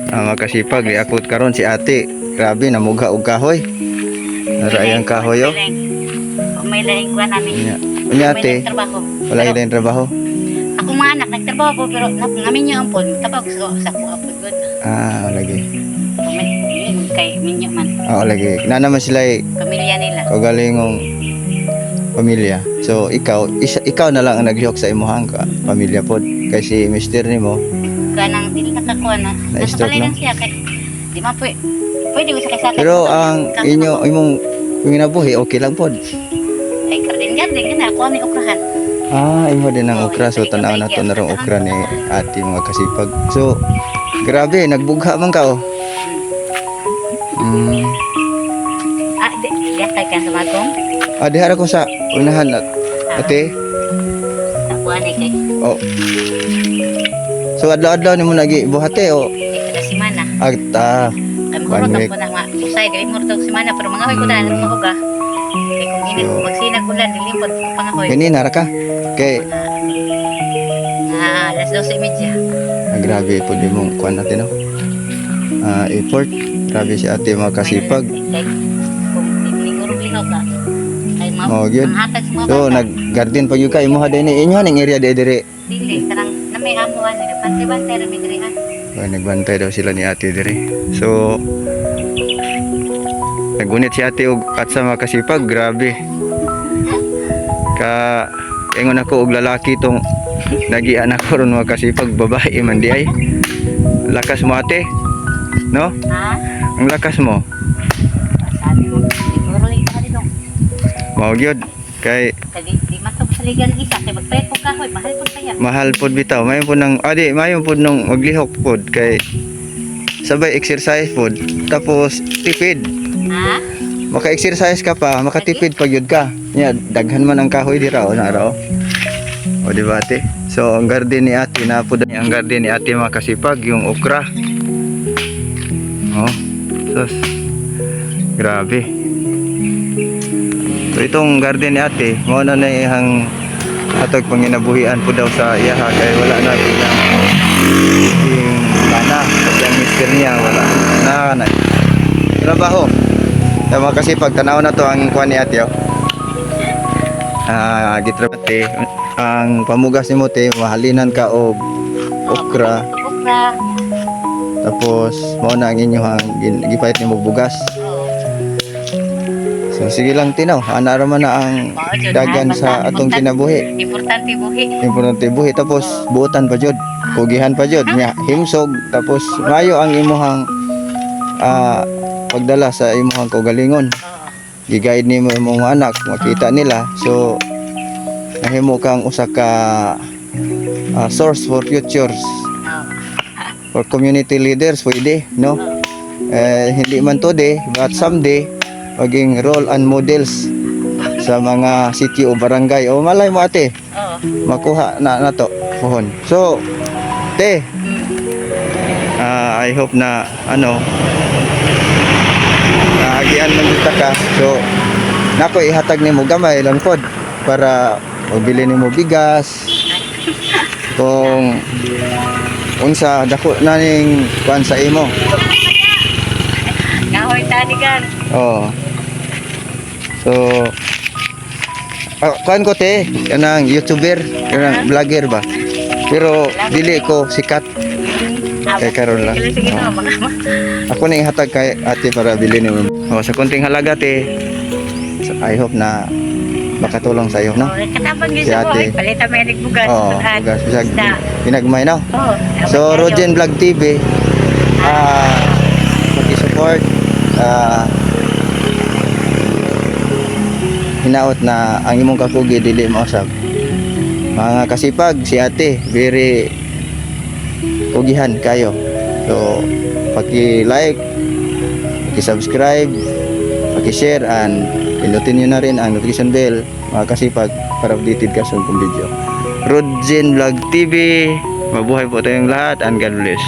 Makasipag akot karon si ate. Grabe namugha og kahoy. Nara yang kahoy oh. May laing kuha namin. Unya ate, wala Pero, yung trabaho. ako mga anak, nagtrabaho po, pero namin niyo ang pod. Tapos sa kuha po. Lagi. Kay minyo man. Lagi. Na naman sila Pamilya nila. kagalingong pamilya. So ikaw na lang ang naglihok sa imuhang pamilya pod. Kay si mister nimo Kanang dili nakakuha na. Nasa Na-stroke palay na? lang siya kay di man pwede ko sa kay sakit. pero ang imong ginabuhi okay lang pod. ay garden na ako ni ukrahan. Imo din ang okra. So tanaw na to na rong okra ni ate mga kasipag. So grabe nagbugha man ka oh. Di kay kan sa magong. Dihara ko sa unahan ate. Ako ani kay Oh. So adlaw-adlaw nimo lagi buhate o kada semana. agta. Kay One mahurot week. ako na usay dili mo to semana pero mga hoy ko dala ng mahuga. Kay kung hindi ko magsinag ulan dili pod ko pangahoy. Gani nara ka. Kay Alas 12:30. grabe po di mong kuan natin no. Effort. Grabe si ate mga kasipag. Siguro lihaw ka. Ay Oh, good. manghatag sa mga So bata. nag-garden pa gyud ka imo din inyo ning area dire. Dili karang na may amuan ni bante-bante ra mi diri ha. Nagbantay daw sila ni ate dire. So nagunit si ate og at sa mga kasipag, grabe. Ingon ako og lalaki tong nagian ako ron mga kasipag, babae man di ay. Lakas mo ate. No? Ha? Ang lakas mo. Sabi mo siguro ikaw dito. Mao gyud kay Kadi di matog sa ligan isa kay magpayat ko kahoy mahal po kaya. mahal pod bitaw. Mayon pod nang mayon pod nung maglihok pod kay sabay exercise pod tapos tipid. Ha? Maka-exercise ka pa, makatipid pa gyud ka. Nya daghan man ang kahoy dira o nara o. O di ba ate? So ang garden ni ate na pod ang garden ni ate mga kasipag yung okra. Oh. Sus. Grabe. So itong garden ni ate, mao na iyang atog panginabuhian po daw sa iyaha kay wala na yung lana kasi ang mister niya wala na trabaho. Tama kasi pag tanaw na to ang kuan ni ate oh. Gitrabate ang pamugas ni mo te mahalinan ka og okra Okra. tapos mao na ang inyong gipait nimo bugas. So sige lang tinaw, ana ra man na ang dagan sa atong kinabuhi. Importante buhi. Importante buhi tapos buotan pa jud, kugihan pa jud nya himsog tapos mayo ang imuhang pagdala sa imuhang kaugalingon. Gi-guide nimo imong anak makita nila. So nahimo kang usa ka source for futures for community leaders pwede no. Hindi man today but someday maging role and models sa mga city o barangay o malay mo ate makuha na nato pohon. So te I hope na naagian man kita ka. So nako ihatag nimo gamay lang pod para mabili nimo bigas kung unsa dako na ning kuan sa imo. Kahoy tanigan. So kuan ko te kanang YouTuber, kanang vlogger ba. Pero dili ko sikat. Kay karon lang. Sige na mga. Ako na ihatag kay ate para bilhin nimo. Sa konting halaga te. So, I hope na makatulong sa iyo, no? Katapang Si gyud sa ate. buhay palita may nagbugas. Bugas bisag pinagmay no. Oh. So Rogen Vlog TV paki-support hinaot na ang imong kakugi dili mausab. Mga kasipag si ate very kugihan kayo. So paki-like, paki-subscribe, paki-share and pindutin nyo na rin ang notification bell mga kasipag para updated ka sa video. Rogen Vlog TV, mabuhay po tayong lahat and God bless.